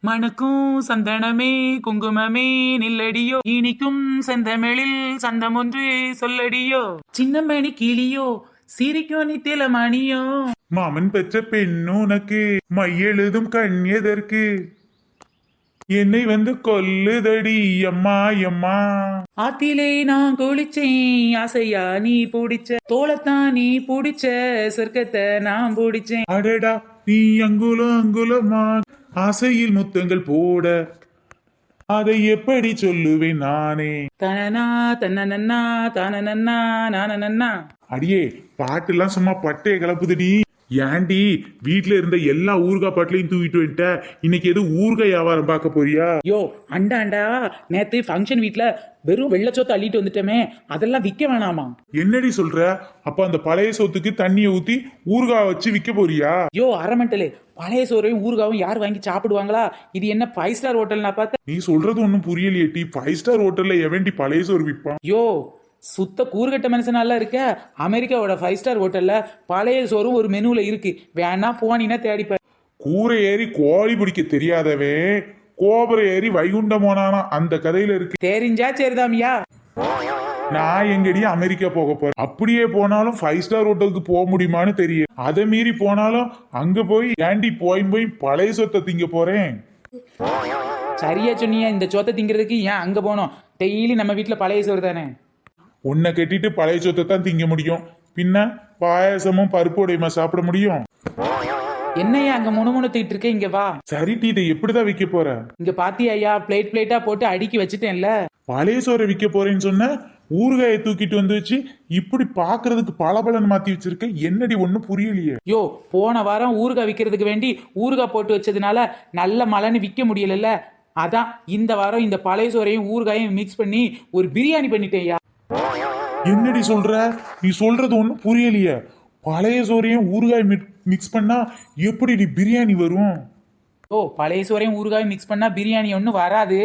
மணக்கும் சந்தனமே குங்குமமே நில்லடியோ, இனிக்கும் செந்தமிழில் சந்தம் ஒன்று சொல்லடியோ, சின்னமணி கிளியோ சிரிக்கும் நித்தில மணியோ. மாமன் பெற்ற பெண் உனக்கு மையெழுதும் கண் எதற்கு, என்னை வந்து கொல்லுதடி அம்மா அம்மா. ஆத்திலே நான் குளிச்சேன் ஆசையா நீ பிடிச்ச தோளத்தான் நீ பிடிச்ச சொர்க்கத்தை நான் பிடிச்சேன். அடடா நீ அங்குலம் அங்குலமா ஆசையில் முத்தங்கள் போட, அதை எப்படி சொல்லுவேன் நானே. தனனா தன்னன்னா தானன்னா நானன்னா. அடியே பாட்டுலாம் சும்மா பட்டைய கிளப்புதுடி. ஏண்டி வீட்டுல இருந்த எல்லா ஊறுகாய் பாட்டிலையும் தூக்கிட்டு வந்துட்ட, இன்னைக்கு எது ஊறுகாய் வியாபாரம் பார்க்க போறியா? யோ அண்டாண்டா, நேத்து ஃபங்க்ஷன் வீட்ல வெறும் வெள்ளச்சோத்து அள்ளிட்டு வந்துட்டோமே, அதெல்லாம் விற்க வேணாமா? என்னடி சொல்ற? அப்ப அந்த பழைய சோத்துக்கு தண்ணியை ஊத்தி ஊறுகாய் வச்சு விற்க போறியா? யோ அரமெண்டலே, பழைய சோறையும் ஊறுகாவும் யார் வாங்கி சாப்பிடுவாங்களா? இது என்ன 5 ஸ்டார் ஹோட்டல்? நான் பார்த்தேன். நீ சொல்றது ஒன்னும் புரியலையேட்டி. 5 ஸ்டார் ஹோட்டல்ல எவன்டி பழைய சோறு விற்பான்? யோ சுத்த கூறுகட்ட மனுஷனால இருக்க. அமெரிக்காவோட 5 ஸ்டார் ஹோட்டல்ல பழைய சோறு ஒரு மெனுல இருக்கு, வேணா போனீங்கன்னா தேடிப்ப. கூரை ஏறி கோழி பிடிக்க தெரியாதவே கோபுரம் ஏறி வைகுண்டம் போனானா, அந்த கதையில இருக்கு. தெரிஞ்சா சரிதாமியா. நான் எங்கடி அமெரிக்கா போக போறேன்? அப்படியே போனாலும் 5 ஸ்டார் ஹோட்டலுக்கு போக முடியுமான்னு தெரியும். அதை மீறி போனாலும் அங்க போய் ஏண்டி போய் பழைய சொத்தை திங்க போறேன்? சரியா சொன்னியா, இந்த சோத்தை திங்கிறதுக்கு ஏன் அங்க போனோம்? டெய்லி நம்ம வீட்டுல பழைய சோறு தானே. உன்னை கட்டிட்டு பழைய சொத்தை தான் திங்க முடியும், பின்ன பாயசமும் பருப்பு உடையுமா சாப்பிட முடியும்? என்னையா அங்க முணுமுணுத்திட்டு இருக்க? இங்க வா. சரி டீ, இதை எப்படிதான் விற்க போற? இங்க பாத்தியா ஐயா, பிளேட் பிளேட்டா போட்டு அடுக்கி வச்சுட்டேன்ல. பழைய சோறை விற்க போறேன்னு சொன்ன, ஊறுகாயை தூக்கிட்டு வந்து வச்சு இப்படி பாக்குறதுக்கு பளபளன்னு மாத்தி வச்சிருக்க. என்னடி ஒண்ணும் புரியலையே. யோ போன வாரம் ஊறுகாய் விற்கிறதுக்கு வேண்டி ஊறுகாய் போட்டு வச்சதுனால நல்ல மழைன்னு விற்க முடியலல்ல, அதான் இந்த வாரம் இந்த பழைய சோறையும் ஊறுகாயும் மிக்ஸ் பண்ணி ஒரு பிரியாணி பண்ணிட்டேயா. என்னடி சொல்ற? நீ சொல்றது ஒண்ணும் புரியலையே. பழைய சோறையும் ஊறுகாய் மிக்ஸ் பண்ணா எப்படி பிரியாணி வரும்? ஓ பழைய சோறையும் ஊறுகாயும் மிக்ஸ் பண்ணா பிரியாணி ஒன்றும் வராது,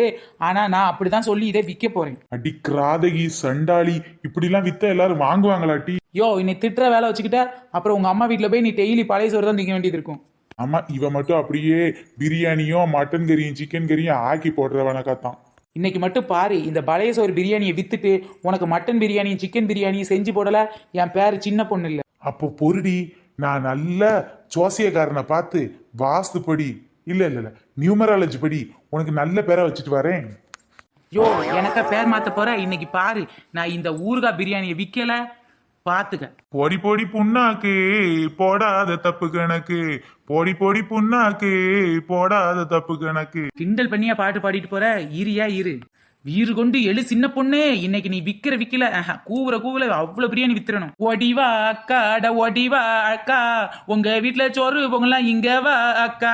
ஆனா நான் அப்படிதான் சொல்லி இதை விற்க போறேன். அடி கிராதகி சண்டாளி, இப்படிலாம் வித்தா எல்லாரும் வாங்குவாங்களாட்டி? யோ இன்னை திட்டுற வேலை வச்சுக்கிட்ட அப்புறம் உங்க அம்மா வீட்டுல போய் நீ டெய்லி பழைய சோறு தான் திங்க வேண்டியது இருக்கும். ஆமா, இவ மட்டும் அப்படியே பிரியாணியும் மட்டன் கறியும் சிக்கன் கறியும் ஆக்கி போடுறவனக்காத்தான். இன்னைக்கு மட்டும் பாரு, இந்த பழைய சோறு பிரியாணியை வித்துட்டு உனக்கு மட்டன் பிரியாணியும் சிக்கன் பிரியாணியும் செஞ்சு போடல, என் பேரு சின்ன பொண்ணு இல்ல. அப்போ பொருடி, நான் நல்ல ஜோசியக்காரனை பார்த்து வாஸ்துப்படி இல்ல நியூமராலஜி படி உனக்கு நல்ல பேரை வச்சுட்டு வரேன். யோ எனக்கா பேர் மாத்த போற? இன்னைக்கு பாரு, நான் இந்த ஊறுகாய் பிரியாணியை விற்கல பாத்துக்க. பொடி பொடி புண்ணாக்கு போடாத தப்பு கணக்கு, பொடி பொடி புண்ணாக்கு போடாத தப்பு கணக்கு. கிண்டல் பண்ணியா பாட்டு பாடிட்டு போற? இரியா இரு, வீறு கொண்டு எழு சின்ன பொண்ணு. இன்னைக்கு நீ விக்கல கூவுற அவ்வளவு பிரியாணி வித்துறணும். ஒடிவா அக்கா அட ஒடிவா அக்கா, உங்க வீட்டுல சோறு பொங்கலாம் இங்க வா அக்கா.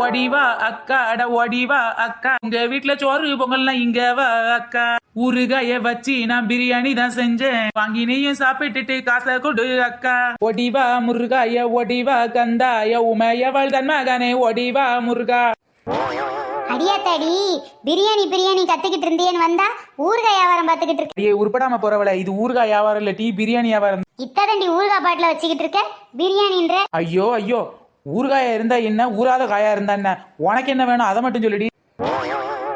ஒடிவா அக்கா அட ஒடிவா அக்கா, உங்க வீட்டுல சோறு பொங்கல்லாம் இங்க வா அக்கா. ஊறுகாய வச்சு நான் பிரியாணி தான் செஞ்சேன், வாங்கி நீயும் சாப்பிட்டுட்டு காசை கொடு அக்கா. ஒடிவா முருகாய ஒடிவா கந்தாய உமையவள் தன் மகனே ஒடிவா முருகா. அடியாத்தாடி, பிரியாணி கத்துக்கிட்டு இருந்தேன்னு வந்தா ஊறுகாய் வியாபாரம் பார்த்துக்கிட்டு இருக்க. உருப்படாம போறவள, இது ஊறுகாய் வியாபாரம் இல்ல டீ பிரியாணி வியாபாரம். இத்ததண்டி ஊறுகாய் பாட்டில வச்சுக்கிட்டு இருக்க பிரியாணின்ற. ஐயோ ஐயோ, ஊறுகாயா இருந்தா என்ன, ஊறாத காயா இருந்தா என்ன, உனக்கு என்ன வேணும் அதை மட்டும் சொல்லிடி.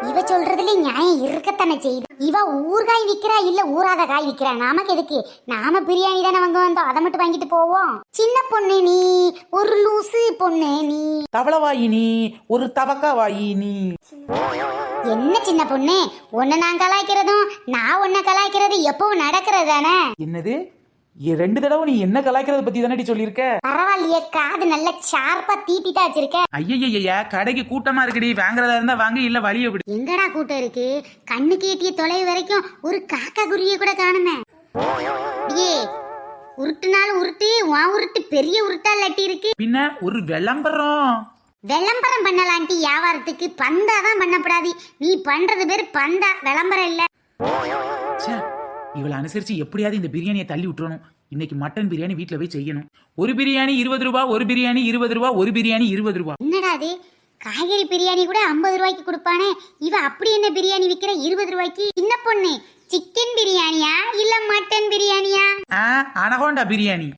இவ சொல்றதுல நியாயம் இருக்கத்தானே செய்யுது. இவ ஊறுகாய் விக்கிறா இல்ல ஊறாத காய் விக்கிறா, நமக்கு எதுக்கு? நாம பிரியாணி தானே வாங்க வந்தோம், அதை மட்டும் வாங்கிட்டு போவோம். சின்ன பொண்ணு நீ, ஒரு லூசு பொண்ணு நீ. தவளவாயி நீ, ஒரு தவக்கா வாயி நீ. என்ன சின்ன பொண்ணு, உன்னை நான் கலாய்க்கிறதும் நான் உன்னை கலாய்க்கிறது எப்பவும் நடக்கிறது தானே. என்னது 2 தடவை நீ என்ன கலாய்க்கிறத பத்தி தானே சொல்லியிருக்க? பரவாயில்லையே, காது நல்ல ஷார்ப்பா தீட்டிட்டா வச்சிருக்க. ஐயய்யா, கடைக்கு கூட்டமா இருக்குடி, வாங்குறதா இருந்தா வாங்க, இல்ல வழிய விடு. எங்கடா கூட்டம் இருக்கு? கண்ணுக்கு எட்டிய தொலைவு வரைக்கும் ஒரு காக்கா குருவிய கூட காணுமே. ஏ உருட்டுனாலும் உருட்டு, உன் உருட்டு பெரிய உருட்டா லட்டி இருக்கு. பின்ன ஒரு விளம்பரம் பண்ணலான்ட்டி வியாபாரத்துக்கு பந்தாதான் பண்ணப்படாது. நீ பண்றது பேரு பந்தா, விளம்பரம் இல்ல. இவளை அனுசரிச்சு எப்படியாவது இந்த பிரியாணியை தள்ளி விட்டுறணும். இன்னைக்கு மட்டன் பிரியாணி வீட்டுல போய் செய்யணும். ஒரு பிரியாணி 20 ரூபா, ஒரு பிரியாணி 20 ரூபா, ஒரு பிரியாணி 20 ரூபா. என்னடா அது, காய்கறி பிரியாணி கூட 50 ரூபாய்க்கு கொடுப்பானே, இவ அப்படி என்ன பிரியாணி விக்கிற 20 ரூபாய்க்கு? சின்ன பொண்ணு, சிக்கன் பிரியாணியா இல்ல மட்டன் பிரியாணியா? அனகோண்டா பிரியாணி.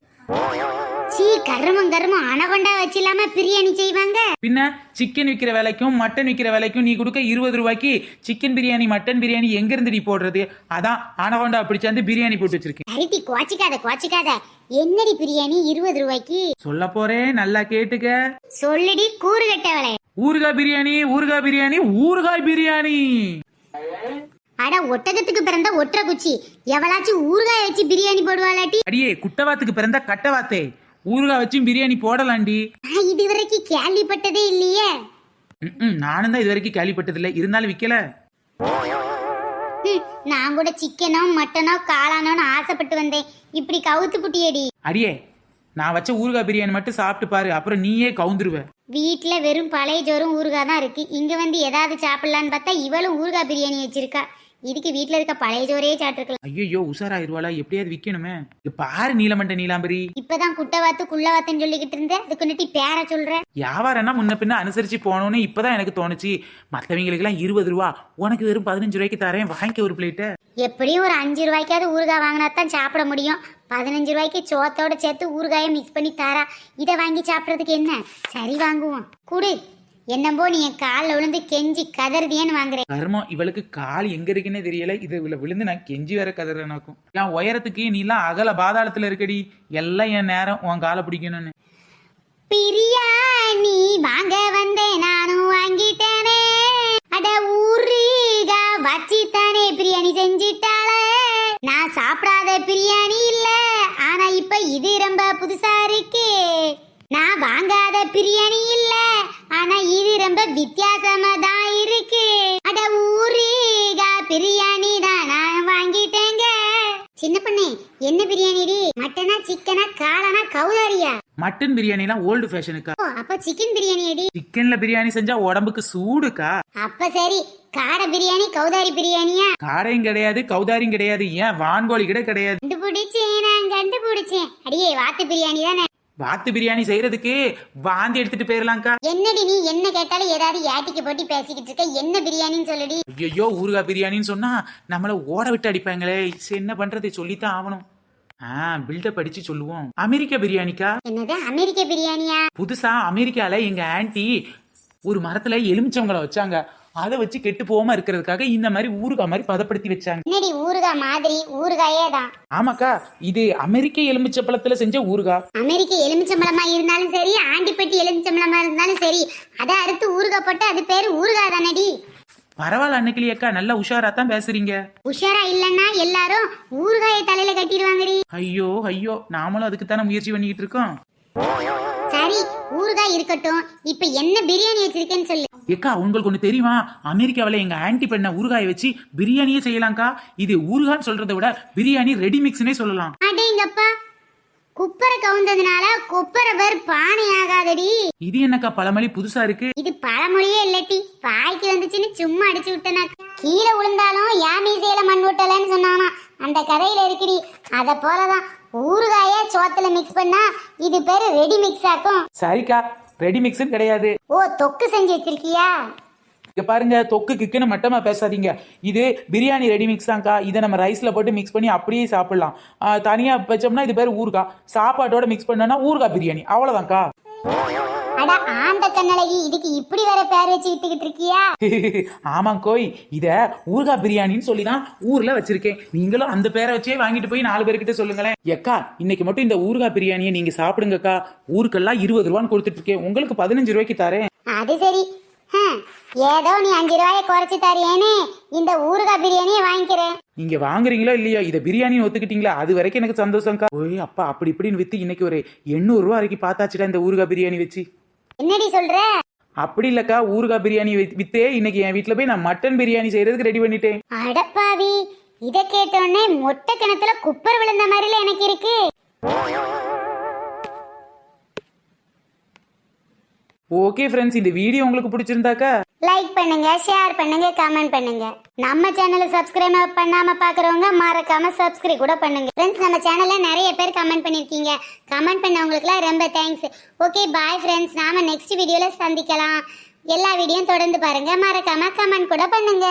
சீ கருமம் அனகொண்டா வச்சு இல்லாம பிரியாணி செய்வாங்க. பின்ன சிக்கன் விற்கிற விலைக்கும் மட்டன் விற்கிற விலைக்கும் நீ கொடுக்க 20 ரூபாய்க்கு சிக்கன் பிரியாணி மட்டன் பிரியாணி எங்க இருந்து நீ போடுறது? அதான் ஆனகொண்டா பிடிச்சாந்து பிரியாணி போட்டு வச்சிருக்கேன். சரிட்டி கோச்சிக்காத. என்னடி பிரியாணி 20 ரூபாய்க்கு? சொல்ல போறேன், நல்லா கேட்டுக்க. சொல்லுடி கூறு கட்டவளே. ஊறுகாய் பிரியாணி ஊறுகாய் பிரியாணி. அட ஒட்டகத்துக்கு பிறந்த ஒற்றை குச்சி, எவளாச்சும் ஊறுகாய் வச்சு பிரியாணி போடுவாளாட்டி? அடியே குட்டவாத்துக்கு பிறந்த கட்டவாத்தே, ஊறுகாய் வச்சும் பிரியாணி போடலாண்டி. நான் இதுவரைக்கும் கேள்விப்பட்டதே இல்லையே. நானும் தான் இது வரைக்கும் கேள்விப்பட்டதில்லை, இருந்தாலும் விக்கல. நான் கூட சிக்கனோ மட்டனோ காளானோன்னு ஆசைப்பட்டு வந்தேன், இப்படி கவுத்து புட்டியடி. அடியே நான் வச்ச ஊறுகாய் பிரியாணி மட்டும் சாப்பிட்டு பாரு, அப்புறம் நீயே கவுந்துருவ. வீட்டுல வெறும் பழைய ஜோறும் ஊறுகாய் தான் இருக்கு. இங்க வந்து ஏதாவது சாப்பிடலான்னு பார்த்தா இவளும் ஊறுகாய் பிரியாணி வச்சிருக்கா. இதுக்கு வீட்டுல இருக்க பழைய ஜோரே சாப்பிட்டுருக்கலாம். ஐயோ உஷாராயிருவாளா, எப்படியாவது விக்கணுமே. பாரு நீலமண்ட நீலாம்பரி, இப்பதான் குட்டவாத்து குள்ளவாத்துன்னு சொல்லிக்கிட்டு இருந்தேன், அதுக்கு நட்டி பேர சொல்ற. வியாபாரம்னா முன்ன பின்ன அனுசரிச்சு போகணும்னு இப்பதான் எனக்கு தோணுச்சு. மற்றவங்களுக்கு எல்லாம் 20 ரூபா, உனக்கு வெறும் 15 ரூபாய்க்கு தரேன், வாங்கிக்க ஒரு பிளேட்டு. எப்படியும் ஒரு 5 ரூபாய்க்காவது ஊறுகாய் வாங்கினா தான் சாப்பிட முடியும். 15 ரூபாய்க்கு சோத்தோட சேர்த்து ஊறுகாயை மிக்ஸ் பண்ணி தாரா. இதை வாங்கி சாப்பிட்றதுக்கு என்ன, சரி வாங்குவோம். குடு. என்னம்போ நீ என் காலில் விழுந்து கெஞ்சி கதறுதியன்னு வாங்குறேன். கர்மம், இவளுக்கு கால் எங்க இருக்குன்னே தெரியல. இது விழுந்து நான் கெஞ்சி வேற கதறனாக்கும். என் உயரத்துக்கு நீ எல்லாம் அகல பாதாளத்துல இருக்கடி, எல்லாம் என் நேரம் உன் காலை பிடிக்கணும்னு. பிரியாணி வாங்க வந்தேன், நானும் வாங்கிட்டேனே. அட ஊறுகா வச்சித்தானே பிரியாணி செஞ்சிட்டாளே. நான் சாப்பிடாத பிரியாணி இல்ல, ஆனா இப்ப இது ரொம்ப புதுசா இருக்கு. நான் வாங்காத பிரியாணி இல்ல, ஆனா இது ரொம்ப வித்தியாசமா தான் இருக்கு. அட ஊறுகா பிரியாணி தான் நான் வாங்கிட்டேங்க. சின்ன பொண்ணு, என்ன பிரியாணிடி? மட்டனா சிக்கனா காளானா கௌதாரியா? Mutton பிரியாணிலாம் old ஃபேஷனுக்கா. அப்ப சிக்கன் பிரியாணி அடி. சிக்கன்ல பிரியாணி செஞ்சா உடம்புக்கு சூடுக்கா. அப்ப சரி, காடை பிரியாணி கௌதாரி பிரியாணியா? காடையும் கிடையாது கௌதாரியும் கிடையாது, ஏன் வான்கோழி கூட கிடையாது. கண்டுபிடிச்சேன். அடியே வாத்து பிரியாணி தானே. வாத்து பிரியாணி செய்யறதுக்கு வாந்தி எடுத்துட்டு போயிடலாம்க்கா. என்னடி நீ என்ன கேட்டாலும் ஏதாவது ஏட்டிக்கு போட்டி பேசிக்கிட்டு இருக்க, என்ன பிரியாணின்னு சொல்லுடி. ஐயோ ஊறுகாய் பிரியாணின்னு சொன்னா நம்மள ஓட விட்டு அடிப்பாங்களே, என்ன பண்றது, சொல்லித்தான் ஆகணும். பில்டப் அடிச்சு சொல்லுவோம். அமெரிக்கா பிரியாணிக்கா. என்னது அமெரிக்க பிரியாணியா? புதுசா அமெரிக்கால எங்க ஆன்ட்டி ஒரு மரத்துல எலுமிச்சவங்களை வச்சாங்க, அதை வச்சு கெட்டு போகாம இருக்கிறதுக்காக இந்த மாதிரி ஊறுகாய் மாதிரி பதப்படுத்தி வச்சாங்க. என்னடி ஊறுகாய் மாதிரி? ஊறுகாயே தான். ஆமாக்கா, இது அமெரிக்க எலுமிச்சம்பழத்துல செஞ்ச ஊறுகாய். அமெரிக்க எலுமிச்சம்பழமா இருந்தாலும் சரி, ஆண்டிப்பட்டி எலுமிச்சம்பழமா இருந்தாலும் சரி, அதை அறுத்து ஊறுகாய் போட்டு அது பேரு ஊறுகாய் தானடி. பரவாயில்ல அன்னைக்கு அக்கா, நல்லா உஷாரா தான் பேசுறீங்க. உஷாரா இல்லன்னா எல்லாரும் ஊறுகாயை தலையில கட்டிடுவாங்கடி. ஐயோ நாமளும் அதுக்கு தானே முயற்சி பண்ணிக்கிட்டு இருக்கோம். சரி ஊறுகாய் இருக்கட்டும், இப்ப என்ன பிரியாணி வச்சிருக்கேன்னு சொல்லு. ஏக்கா உங்களுக்கு ஒண்ணு தெரியுமா, அமெரிக்காவில எங்க ஆன்டி பண்ண ஊறுகாயை வச்சு பிரியாணியே செய்யலாம்க்கா. இது ஊறுகான்னு சொல்றதை விட பிரியாணி ரெடி மிக்ஸ்னே சொல்லலாம். அடேங்கப்பா, குப்பரை கவுந்ததுனால கொப்பரை பேர் பானை ஆகாதடி. இது என்னக்கா பழமொழி புதுசா இருக்கு? இது பழமொழியே இல்லட்டி, வாய்க்கு வந்துச்சுன்னு சும்மா அடிச்சு விட்டனா. கீழே விழுந்தாலும் யாமீசையில மண் விட்டலன்னு சொன்னானா, அந்த கதையில இருக்குடி. அத போலதான் ஊறுகாய சோத்துல மிக்ஸ் பண்ணா இது பேரு ரெடி மிக்ஸ் ஆக்கும். சரிக்கா, ரெடி மிக்ஸ் கிடையாது. ஓ, தொக்கு செஞ்சு வச்சிருக்கியா? இங்க பாருங்க, தொக்கு கிக்குன்னு மட்டமா பேசாதீங்க. இது பிரியாணி ரெடி மிக்ஸ் தான்க்கா. இதை நம்ம ரைஸ்ல போட்டு மிக்ஸ் பண்ணி அப்படியே சாப்பிடலாம். தனியா வச்சோம்னா இது பேரு ஊறுகாய். சாப்பாட்டோட மிக்ஸ் பண்ணோம்னா ஊறுகாய் பிரியாணி, அவ்வளவுதான்க்கா. அட ஆந்த கண்ணழகி, இதுக்கு இப்படி வேற பேர் வச்சு வித்துக்கிட்டு இருக்கியா? ஆமாம் கோய், இத ஊறுகாய் பிரியாணின்னு சொல்லி தான் ஊர்ல வச்சிருக்கேன். நீங்களும் அந்த பேரை வச்சே வாங்கிட்டு போய் 4 பேர்கிட்ட சொல்லுங்களேன். ஏக்கா இன்னைக்கு மட்டும் இந்த ஊறுகாய் பிரியாணியை நீங்க சாப்பிடுங்கக்கா. ஊருக்கெல்லாம் 20 ரூபான்னு கொடுத்துட்டு இருக்கேன், உங்களுக்கு 15 ரூபாய்க்கு தரேன். அது சரி, ஏதோ நீ 5 ரூபாயை குறைச்சு தரேன்னு இந்த ஊறுகாய் பிரியாணியை வாங்கிக்கிறேன். நீங்க வாங்குறீங்களோ இல்லையோ, இதை பிரியாணி ஒத்துக்கிட்டீங்களா, அது வரைக்கும் எனக்கு சந்தோஷம்க்கா. ஓய் அப்பா, அப்படி இப்படின்னு வித்து இன்னைக்கு ஒரு 800 ரூபா வரைக்கும் பார்த்தாச்சுடா இந்த ஊறுகாய் பிரியாணி வச்சு. என்னடி சொல்ற? அப்படி இல்லக்கா, ஊறுகாய் பிரியாணி வித்தே இன்னைக்கு என் வீட்டுல போய் நான் மட்டன் பிரியாணி செய்யறதுக்கு ரெடி பண்ணிட்டேன். அடப்பாவி, இத கேட்டோடனே மொட்டை கிணத்துல குப்பர் விழுந்த மாதிரில எனக்கு இருக்கு. ஓகே ஃப்ரெண்ட்ஸ், இந்த வீடியோ உங்களுக்கு பிடிச்சிருந்தாக்கா லைக் பண்ணுங்க, ஷேர் பண்ணுங்க, கமெண்ட் பண்ணுங்க. நம்ம சேனலை சப்ஸ்கிரைப் பண்ணாம பாக்குறவங்க மறக்காம சப்ஸ்கிரைப் கூட பண்ணுங்க. ஃப்ரெண்ட்ஸ், நம்ம சேனல்ல நிறைய பேர் கமெண்ட் பண்ணிருக்கீங்க. கமெண்ட் பண்ணவங்களுக்குலாம் ரொம்ப தேங்க்ஸ். ஓகே பாய் ஃப்ரெண்ட்ஸ், நாம நெக்ஸ்ட் வீடியோல சந்திக்கலாம். எல்லா வீடியோவும் தொடர்ந்து பாருங்க, மறக்காம கமெண்ட் கூட பண்ணுங்க.